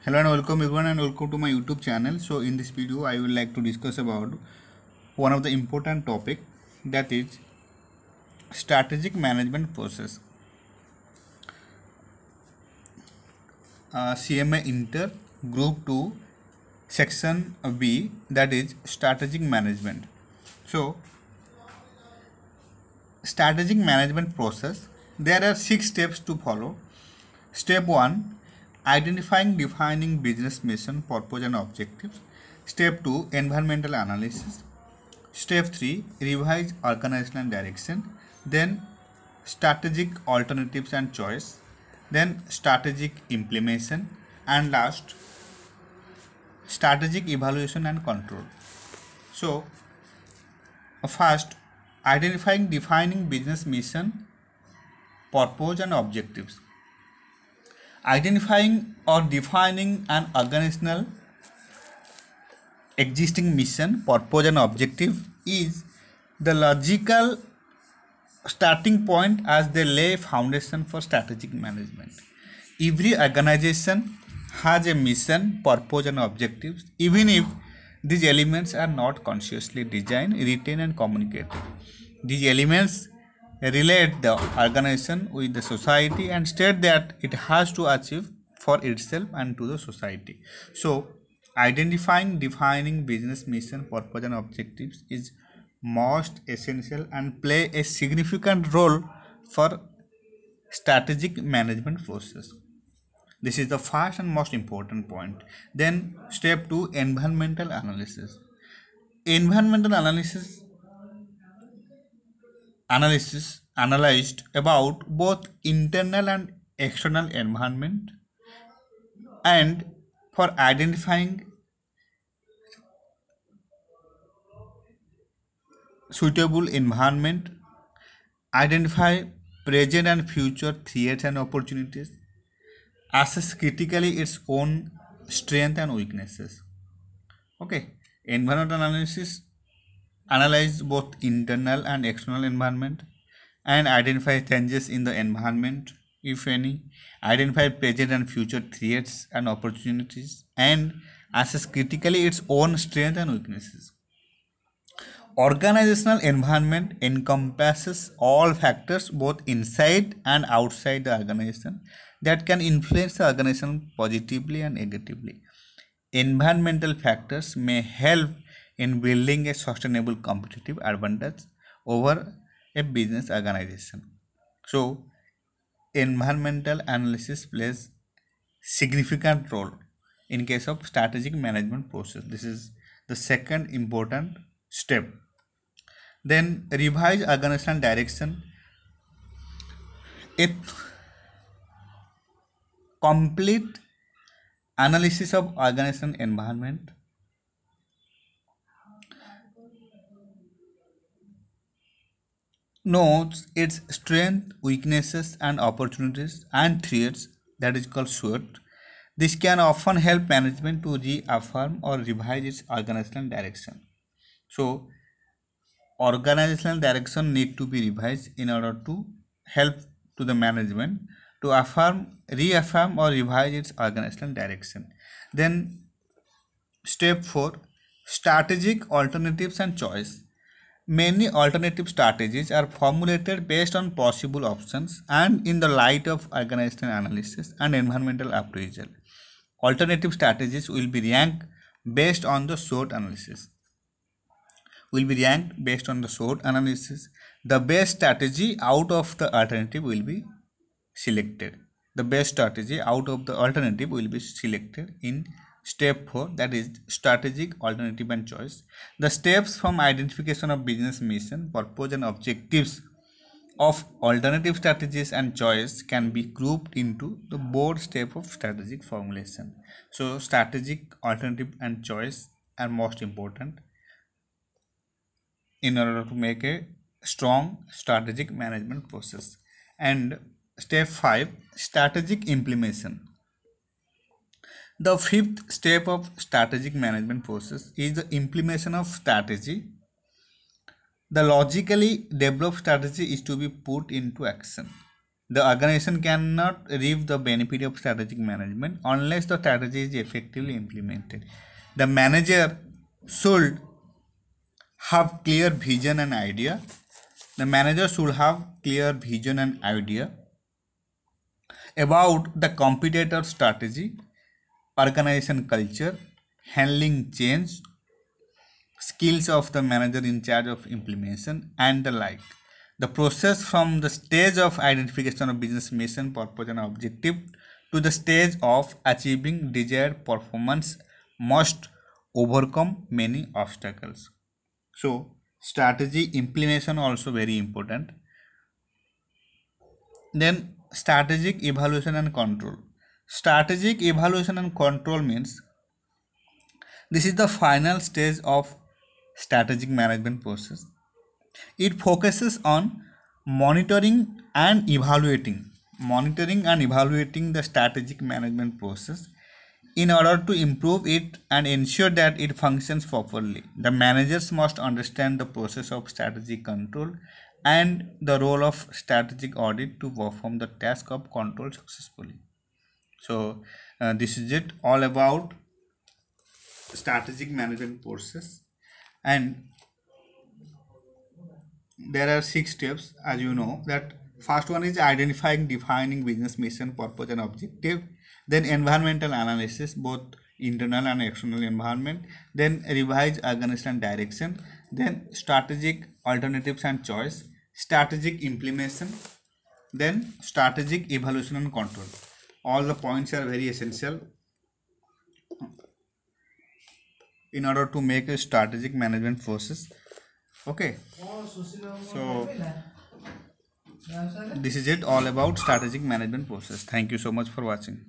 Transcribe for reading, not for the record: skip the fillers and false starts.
Hello and welcome everyone and welcome to my YouTube channel. So in this video I would like to discuss about one of the important topic, that is strategic management process. CMA Inter Group 2 Section B, that is strategic management. So strategic management process, there are 6 steps to follow. Step 1, identifying defining business mission, purpose and objectives. Step 2, environmental analysis. Step 3, revise organizational direction. Then strategic alternatives and choice. Then strategic implementation. And last, strategic evaluation and control. So first, identifying defining business mission, purpose and objectives. Identifying or defining an organizational existing mission, purpose and objective is the logical starting point as they lay foundation for strategic management. Every organization has a mission, purpose and objectives, even if these elements are not consciously designed, written and communicated. These elements relate the organization with the society and state that it has to achieve for itself and to the society. So identifying, defining business mission, purpose and objectives is most essential and play a significant role for strategic management process. This is the first and most important point. Then step 2, environmental analysis. Environmental analysis analyzed about both internal and external environment, and for identifying suitable environment, identify present and future threats and opportunities, assess critically its own strength and weaknesses. Okay, environmental analysis analyze both internal and external environment and identify changes in the environment, if any, identify present and future threats and opportunities, and assess critically its own strengths and weaknesses. Organizational environment encompasses all factors both inside and outside the organization that can influence the organization positively and negatively. Environmental factors may help in building a sustainable competitive advantage over a business organization. So environmental analysis plays significant role in case of strategic management process. This is the second important step. Then revise organizational direction. A complete analysis of organizational environment notes its strength, weaknesses and opportunities and threats, that is called SWOT. This can often help management to reaffirm or revise its organizational direction. So organizational direction need to be revised in order to help to the management to reaffirm or revise its organizational direction. Then step 4, strategic alternatives and choice. Many alternative strategies are formulated based on possible options and in the light of organizational analysis and environmental appraisal. Alternative strategies will be ranked based on the SWOT analysis. The best strategy out of the alternative will be selected. In step 4, that is strategic alternative and choice. The steps from identification of business mission, purpose and objectives of alternative strategies and choice can be grouped into the board step of strategic formulation. So strategic, alternative and choice are most important in order to make a strong strategic management process. And step 5, strategic implementation. The fifth step of strategic management process is the implementation of strategy. The logically developed strategy is to be put into action. The organization cannot reap the benefit of strategic management unless the strategy is effectively implemented. The manager should have clear vision and idea. The manager should have clear vision and idea about the competitor strategy, organization culture, handling change, skills of the manager in charge of implementation, and the like. The process from the stage of identification of business mission, purpose, and objective to the stage of achieving desired performance must overcome many obstacles. So, strategy implementation also very important. Then, strategic evaluation and control. Strategic evaluation and control means this is the final stage of strategic management process. It focuses on monitoring and evaluating the strategic management process in order to improve it and ensure that it functions properly. The managers must understand the process of strategic control and the role of strategic audit to perform the task of control successfully. So this is it all about strategic management process, and there are 6 steps, as you know. That first one is identifying, defining business mission, purpose, and objective. Then environmental analysis, both internal and external environment. Then revise organizational direction. Then strategic alternatives and choice. Strategic implementation. Then strategic evaluation and control. All the points are very essential in order to make a strategic management process. Okay, so this is it all about strategic management process. Thank you so much for watching.